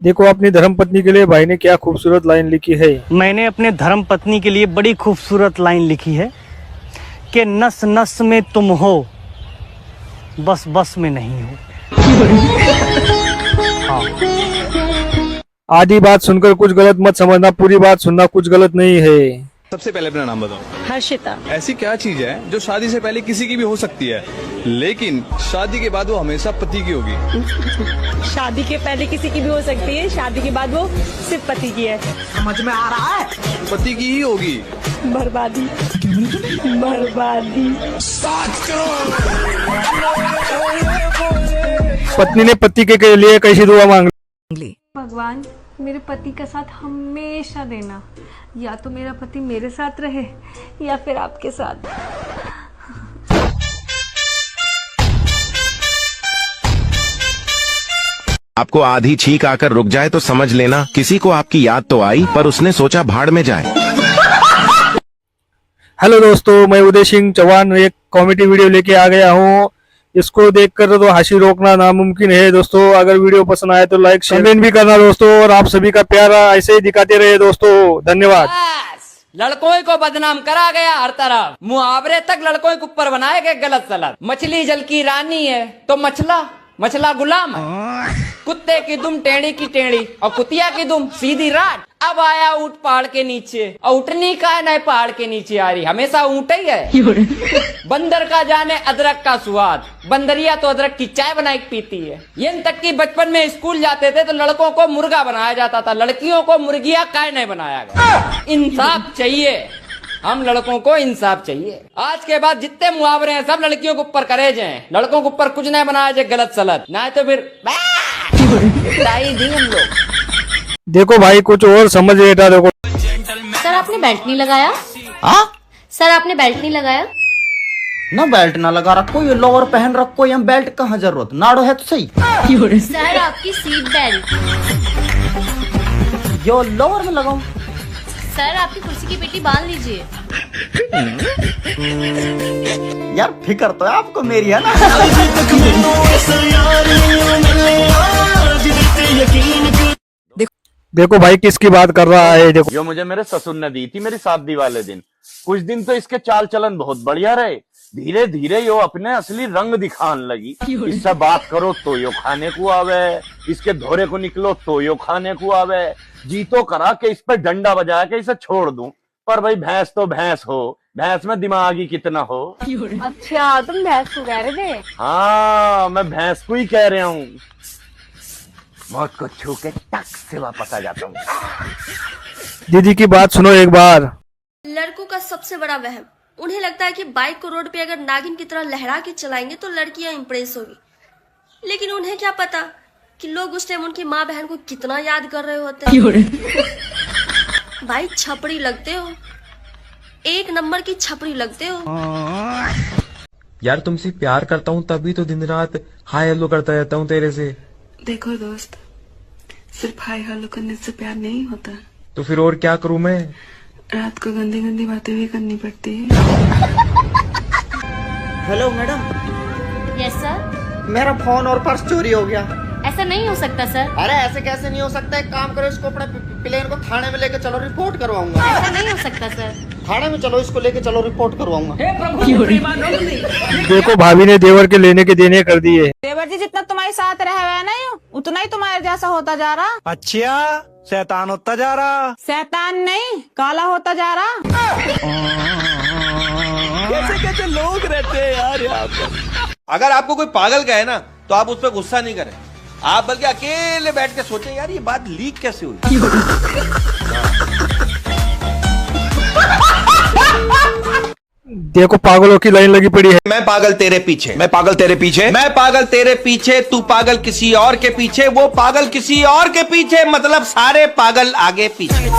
देखो अपनी धर्म पत्नी के लिए भाई ने क्या खूबसूरत लाइन लिखी है। मैंने अपने धर्म पत्नी के लिए बड़ी खूबसूरत लाइन लिखी है कि नस नस में तुम हो, बस बस में नहीं हो। आधी बात सुनकर कुछ गलत मत समझना, पूरी बात सुनना कुछ गलत नहीं है। सबसे पहले अपना नाम बताओ। हर्षिता। ऐसी क्या चीज है जो शादी से पहले किसी की भी हो सकती है, लेकिन शादी के बाद वो हमेशा पति की होगी? शादी के पहले किसी की भी हो सकती है, शादी के बाद वो सिर्फ पति की है। समझ में आ रहा है? पति की ही होगी। बर्बादी, बर्बादी। पत्नी ने पति के लिए कैसी दुआ मांग ली? भगवान मेरे पति का साथ हमेशा देना, या तो मेरा पति मेरे साथ रहे या फिर आपके साथ। आपको आधी छींक आकर रुक जाए तो समझ लेना किसी को आपकी याद तो आई, पर उसने सोचा भाड़ में जाए। हेलो दोस्तों, मैं उदय सिंह चौहान एक कॉमेडी वीडियो लेके आ गया हूँ। इसको देखकर तो हंसी रोकना नामुमकिन है दोस्तों। अगर वीडियो पसंद आए तो लाइक कमेंट भी करना दोस्तों, और आप सभी का प्यार ऐसे ही दिखाते रहे दोस्तों। धन्यवाद। लड़कों को बदनाम करा गया हर तरफ, मुहावरे तक लड़कों के ऊपर बनाए गए गलत सलत। मछली जल की रानी है तो मछला गुलाम है। कुत्ते की दुम टेढ़ी की टेढ़ी और कुतिया की दुम सीधी रात। अब आया ऊंट पहाड़ के नीचे और उठनी का नए पहाड़ के नीचे आ रही, हमेशा ऊंट ही है। बंदर का जाने अदरक का स्वाद, बंदरिया तो अदरक की चाय बनाई पीती है। इन तक की बचपन में स्कूल जाते थे तो लड़कों को मुर्गा बनाया जाता था, लड़कियों को मुर्गिया काय नहीं बनाया गया। इंसाफ चाहिए, हम लड़कों को इंसाफ चाहिए। आज के बाद जितने मुहावरे हैं सब लड़कियों के ऊपर करे जाएं, लड़कों के ऊपर कुछ नहीं बनाया जाए गलत सलत, ना तो फिर दी हम लोग। देखो भाई कुछ और समझ बेटा। देखो सर आपने बेल्ट नहीं लगाया? हाँ सर आपने बेल्ट नहीं लगाया? ना बेल्ट ना लगा रखो, ये लोअर पहन रखो, यहाँ बेल्ट कहाँ जरूरत, नाड़ो है तो सही। सर आपकी सीट बेल्ट। जो लोअर में लगाऊं। सर आपकी कुर्सी की पेटी बांध लीजिए। यार फिक्र तो आपको मेरी है ना। देखो भाई किसकी बात कर रहा है। देखो जो मुझे मेरे ससुर ने दी थी मेरी शादी वाले दिन, कुछ दिन तो इसके चाल चलन बहुत बढ़िया रहे, धीरे धीरे यो अपने असली रंग दिखाने लगी। इससे बात करो तो यो खाने को आवे, इसके धोरे को निकलो तो यो खाने को आवे। जी तो करा के इस पर डंडा बजा के इसे छोड़ दूं, पर भाई भैंस तो भैंस हो, भैंस में दिमाग ही कितना हो। अच्छा तुम भैंस को कह रहे थे? हाँ मैं भैंस को ही कह रहा हूँ। मौत को छू के टक से वापस आ जाता हूँ। दीदी की बात सुनो एक बार। लड़कों का सबसे बड़ा वहम, उन्हें लगता है कि बाइक को रोड पे अगर नागिन की तरह लहरा के चलाएंगे तो लड़कियां इंप्रेस होगी, लेकिन उन्हें क्या पता कि लोग उस टाइम उनकी माँ बहन को कितना याद कर रहे होते हैं। भाई छपड़ी लगते हो, एक नंबर की छपड़ी लगते हो। यार तुमसे प्यार करता हूँ तभी तो दिन रात हाय हेलो करता रहता हूँ तेरे से। देखो दोस्त, सिर्फ हाय हेलो करने से प्यार नहीं होता। तो फिर और क्या करूँ मैं? रात को गंदी गंदी बातें भी करनी पड़ती है। Hello madam. Yes sir. मेरा फोन और पर्स चोरी हो गया। ऐसा नहीं हो सकता सर। अरे ऐसे कैसे नहीं हो सकता, एक काम करो, इसको अपने प्लेन को थाने में लेके चलो, रिपोर्ट करवाऊंगा। ऐसा नहीं हो सकता सर। थाने में चलो, इसको लेके चलो, रिपोर्ट करवाऊंगा। देखो भाभी ने देवर के लेने के देने कर दिए। देवर जी जितना तुम्हारे साथ रहा है ना, उतना ही तुम्हारे जैसा होता जा रहा। अच्छा शैतान होता जा रहा? शैतान नहीं, काला होता जा रहा। कैसे कैसे लोग रहते हैं यार यहाँ पे। अगर आपको कोई पागल कहे ना तो आप उस पर गुस्सा नहीं करें, आप बल्कि अकेले बैठ के सोचें यार ये बात लीक कैसे हुई। देखो पागलों की लाइन लगी पड़ी है। मैं पागल तेरे पीछे, मैं पागल तेरे पीछे, मैं पागल तेरे पीछे, तू पागल किसी और के पीछे, वो पागल किसी और के पीछे, मतलब सारे पागल आगे पीछे।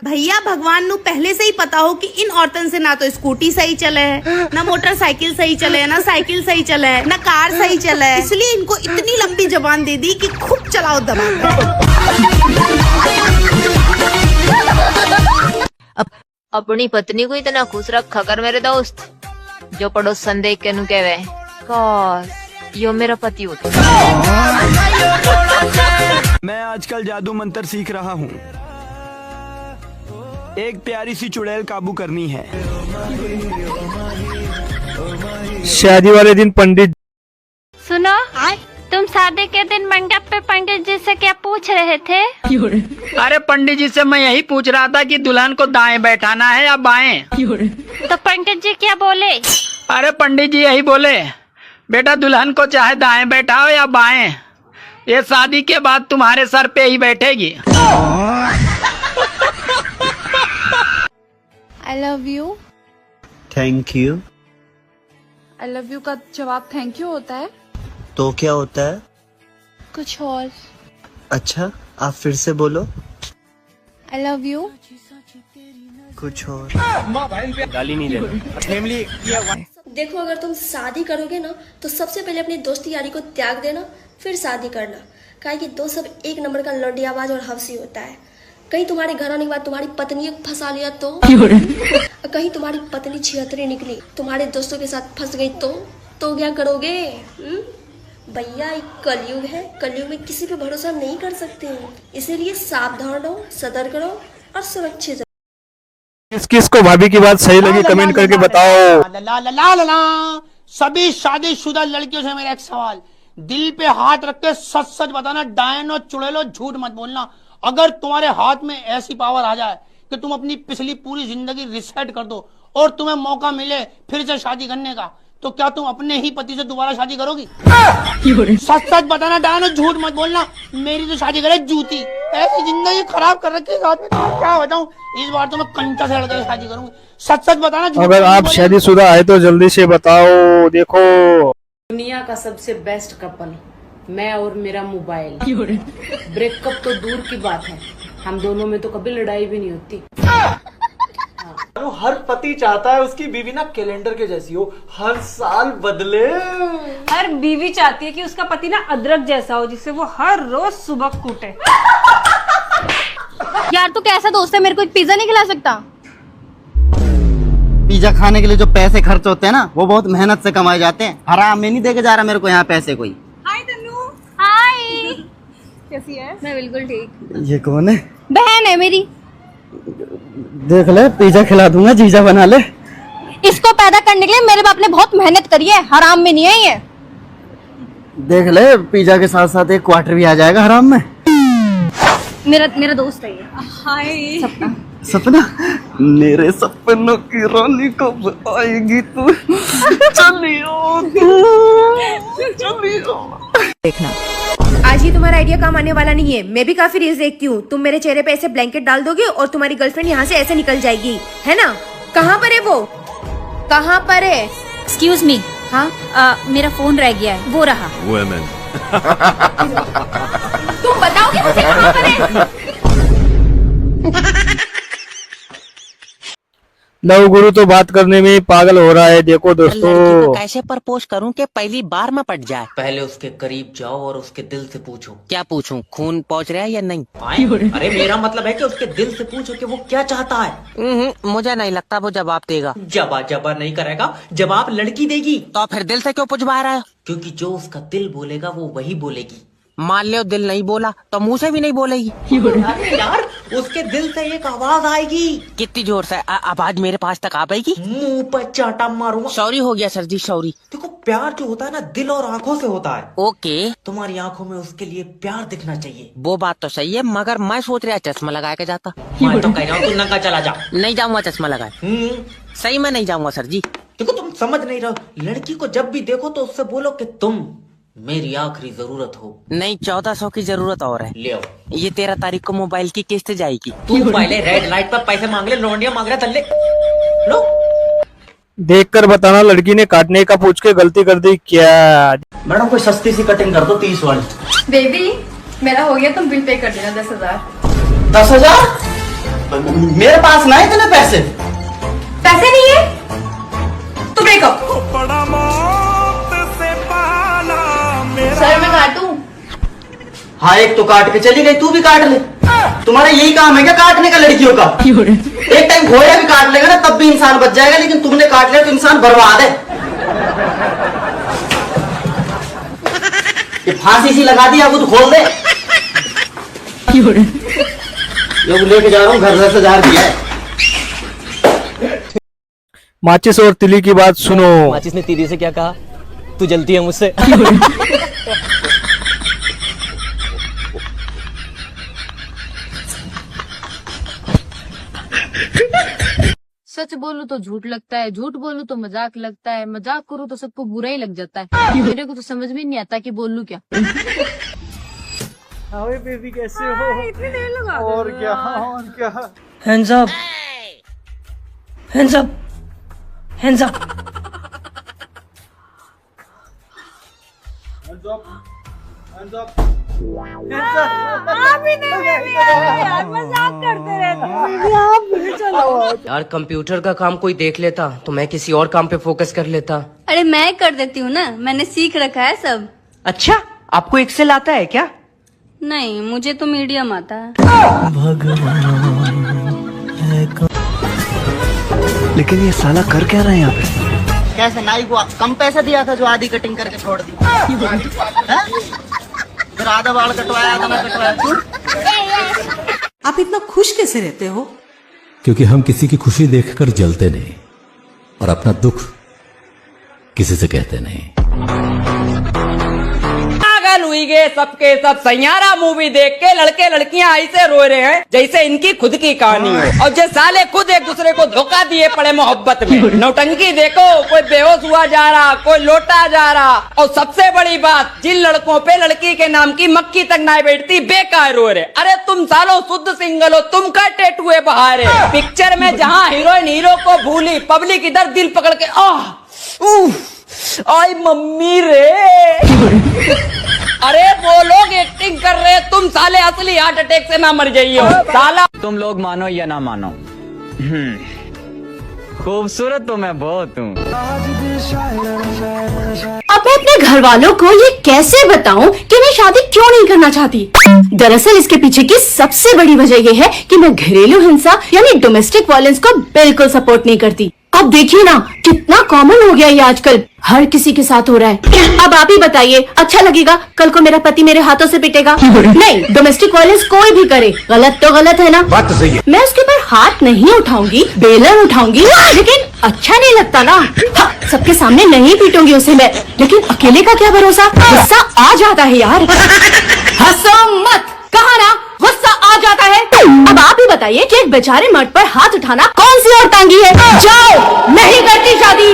भैया भगवान नु पहले से ही पता हो कि इन औरतन से ना तो स्कूटी सही चले है, ना मोटरसाइकिल सही चले है, ना साइकिल सही चले है, ना कार सही चले है, इसलिए इनको इतनी लंबी जबान दे दी कि खूब चलाओ दबा। अपनी पत्नी को इतना खुश रखा कर मेरे दोस्त, जो पड़ोसन देख के नु कहवे काश यो मेरा पति होता। मैं आजकल जादू मंत्र सीख रहा हूँ, एक प्यारी सी चुड़ैल काबू करनी है। शादी वाले दिन पंडित सुनो, तुम शादी के दिन मंडप पे पंडित जी से क्या पूछ रहे थे? अरे पंडित जी से मैं यही पूछ रहा था कि दुल्हन को दाएं बैठाना है या बाएं। तो पंडित जी क्या बोले? अरे पंडित जी यही बोले, बेटा दुल्हन को चाहे दाएं बैठाओ या बाएं, ये शादी के बाद तुम्हारे सर पे ही बैठेगी। I love you। Thank you. I love you का जवाब थैंक यू होता है? तो क्या होता है? कुछ और। अच्छा, आप फिर से बोलो। I love you। कुछ और। गाली नहीं देना। देखो, अगर तुम शादी करोगे ना तो सबसे पहले अपनी दोस्ती यारी को त्याग देना, फिर शादी करना। काहे कि दोस्त सब एक नंबर का लौंडियाबाज और हवसी होता है। कहीं तुम्हारे घर आने के बाद तुम्हारी पत्नी को फंसा लिया तो, कहीं तुम्हारी पत्नी छिहत्तरी निकली तुम्हारे दोस्तों के साथ फंस गई तो क्या करोगे? भैया एक कलयुग है, कलयुग में किसी पे भरोसा नहीं कर सकते हो, इसीलिए सावधान रहो, सतर्क रहो और सुरक्षित। किस किस को भाभी की बात सही लगी कमेंट करके बताओ। सभी शादीशुदा लड़कियों से मेरा एक सवाल, दिल पे हाथ रख के सच सच बताना, डायन और चुड़ैलो झूठ मत बोलना। अगर तुम्हारे हाथ में ऐसी पावर आ जाए कि तुम अपनी पिछली पूरी जिंदगी रिसेट कर दो और तुम्हें मौका मिले फिर से शादी करने का, तो क्या तुम अपने ही पति से दोबारा शादी करोगी? सच सच बताना, डायन और झूठ मत बोलना। मेरी तो शादी करे जूती, ऐसी जिंदगी खराब कर रखी है साथ में, तो क्या बताऊं, इस बार तो मैं कंटा से लड़कर शादी करूंगी। सच सच बताना। अगर आप शादीशुदा है तो जल्दी से बताओ। देखो, दुनिया का सबसे बेस्ट कपल मैं और मेरा मोबाइल। ब्रेकअप तो दूर की बात है, हम दोनों में तो कभी लड़ाई भी नहीं होती। हर पति चाहता है उसकी बीवी ना कैलेंडर के जैसी हो, हर साल बदले। हर बीवी चाहती है कि उसका पति ना अदरक जैसा हो, जिससे वो हर रोज सुबह कूटे। यार तू कैसा दोस्त है, मेरे को एक पिज्जा नहीं खिला सकता? पिज्जा खाने के लिए जो पैसे खर्च होते हैं ना, वो बहुत मेहनत से कमाए जाते हैं। हराम में नहीं देके जा रहा मेरे को यहाँ पैसे कोई। हाय तन्नू। हाय, कैसी है? मैं बिल्कुल ठीक। ये कौन है? बहन है मेरी। देख ले, पिज्जा खिला दूंगा, जीजा बना ले। इसको पैदा करने के लिए मेरे बाप ने बहुत मेहनत करी है, हराम में नहीं है ये। देख ले, पिज्जा के साथ साथ एक क्वार्टर भी आ जाएगा हराम में। मेरा दोस्त है ये। हाय सपना। सपना, मेरे सपनों की रानी कब आएगी तू? चलियो देखना, आज ही तुम्हारा आइडिया काम आने वाला नहीं है। मैं भी काफी रील्स देखती हूँ। तुम मेरे चेहरे पे ऐसे ब्लैंकेट डाल दोगे और तुम्हारी गर्लफ्रेंड यहाँ से ऐसे निकल जाएगी, है ना? कहाँ पर है वो? कहाँ पर है? Excuse me. हाँ, मेरा फोन रह गया है, वो रहा। तुम बताओगे मुझे कहाँ पर है? लव गुरु तो बात करने में पागल हो रहा है। देखो दोस्तों, कैसे प्रपोज करूं कि पहली बार में पट जाए? पहले उसके करीब जाओ और उसके दिल से पूछो। क्या पूछूं, खून पहुंच रहा है या नहीं? अरे मेरा मतलब है कि उसके दिल से पूछो कि वो क्या चाहता है। मुझे नहीं लगता वो जवाब देगा। जवाब नहीं करेगा, जवाब लड़की देगी। तो फिर दिल से क्यों पूछवा रहा है? क्योंकि जो उसका दिल बोलेगा वो वही बोलेगी। मान लो दिल नहीं बोला तो मुंह से भी नहीं बोलेगी। अरे यार, उसके दिल से एक आवाज आएगी। कितनी जोर से? आवाज मेरे पास तक आ पाएगी? मुंह पर चाटा मारूंगा। सॉरी हो गया सर जी, सॉरी। देखो, प्यार जो होता है ना, दिल और आंखों से होता है। ओके, तुम्हारी आंखों में उसके लिए प्यार दिखना चाहिए। वो बात तो सही है, मगर मैं सोच रहा चश्मा लगा के जाता। मैं तो कह रहा हूँ तू नंगा चला जा। नहीं जाऊंगा चश्मा लगाए। सही में नहीं जाऊंगा सर जी। देखो, तुम समझ नहीं रहे। लड़की को जब भी देखो तो उससे बोलो कि तुम मेरी आखिरी जरूरत हो। नहीं, 1400 की जरूरत और है। ले आओ। ये 13 तारीख को मोबाइल की किस्त जाएगी। तू पहले रेड लाइट पर पैसे मांग ले, लौंडिया मांग रहा थल्ले। लो, देखकर बताना लड़की ने काटने का पूछ के गलती कर दी क्या? मैडम कोई सस्ती सी कटिंग कर दो, 30 वाली। बेबी मेरा हो गया, तुम बिल पे कर देना 10,000। 10,000? मेरे पास ना इतने पैसे। पैसे नहीं है तो ब्रेकअप। सर मैं काटूं? हाँ, एक तो काट के चली गई, तू भी काट ले। तुम्हारा यही काम है क्या काटने का लड़कियों का? एक टाइम घोड़ा भी काट लेगा ना तब भी इंसान बच जाएगा, लेकिन तुमने काट लिया तो इंसान बर्बाद है। ये फांसी सी लगा दी, अब तो खोल दे। लोग लेके जा रहा हूँ घर 10,000 दिया है। माचिस और तिली की बात सुनो। माचिस ने तीली से क्या कहा? तू जलती है मुझसे। सच बोलूं तो झूठ लगता है, झूठ बोलूं तो मजाक लगता है, मजाक करूं तो सबको बुरा ही लग जाता है। मेरे को तो समझ में नहीं आता कि बोलूं क्या। हाय बेबी कैसे हो? इतनी देर लगा और क्या hands up, hands up, hands up. आप ही नहीं बेबी यार, मजाक करते रहते हो। आप भी चलो यार कंप्यूटर का काम कोई देख लेता तो मैं किसी और काम पे फोकस कर लेता। अरे मैं कर देती हूँ ना, मैंने सीख रखा है सब। अच्छा, आपको एक्सेल आता है क्या? नहीं, मुझे तो मीडियम आता है। लेकिन ये साला कर क्या रहा है यहाँ पे? कैसे नाई को कम पैसा दिया था जो आधी कटिंग करके छोड़ दी? हैं? फिर आधा बाल कटवाया, आधा ना कटवाया। आप इतना खुश कैसे रहते हो? क्योंकि हम किसी की खुशी देखकर जलते नहीं और अपना दुख किसी से कहते नहीं। पागल हुई गए सबके सब सैयारा मूवी देख के लड़के लड़कियां ऐसे रो रहे हैं जैसे इनकी खुद की कहानी हो, और जो साले खुद एक दूसरे को धोखा दिए पड़े मोहब्बत में। नौटंकी देखो, कोई बेहोश हुआ जा रहा, कोई लोटा जा रहा, और सबसे बड़ी बात, जिन लड़कों पे लड़की के नाम की मक्खी तक ना बैठती बेकार रो रहे। अरे तुम सालों शुद्ध सिंगल हो, तुम का टेटुए बहारे। पिक्चर में जहाँ हीरोइन हीरो को भूली, पब्लिक इधर दिल पकड़ के आई मम्मी रे। अरे वो लोग एक्टिंग कर रहे हैं, तुम साले असली हार्ट अटैक से ना मर जाइए साला। तुम लोग मानो या ना मानो, खूबसूरत तो मैं बहुत हूँ। अब मैं अपने घर वालों को ये कैसे बताऊं कि मैं शादी क्यों नहीं करना चाहती। दरअसल इसके पीछे की सबसे बड़ी वजह ये है कि मैं घरेलू हिंसा यानी डोमेस्टिक वायलेंस को बिल्कुल सपोर्ट नहीं करती। अब देखिए ना कितना कॉमन हो गया ये आजकल, हर किसी के साथ हो रहा है। अब आप ही बताइए, अच्छा लगेगा कल को मेरा पति मेरे हाथों से पिटेगा? नहीं, डोमेस्टिक वायलेंस कोई भी करे गलत तो गलत है ना। बात तो सही है। मैं उसके ऊपर हाथ नहीं उठाऊंगी, बेलन उठाऊंगी, लेकिन अच्छा नहीं लगता ना। हाँ, सबके सामने नहीं पीटूंगी उसे मैं, लेकिन अकेले का क्या भरोसा, गुस्सा आ जाता है यार। हंसो मत, कहा ना गुस्सा आ जाता है। अब आप ही बताइए कि एक बेचारे मर्द पर हाथ उठाना कौन सी और तांगी है? जाओ, नहीं करती शादी।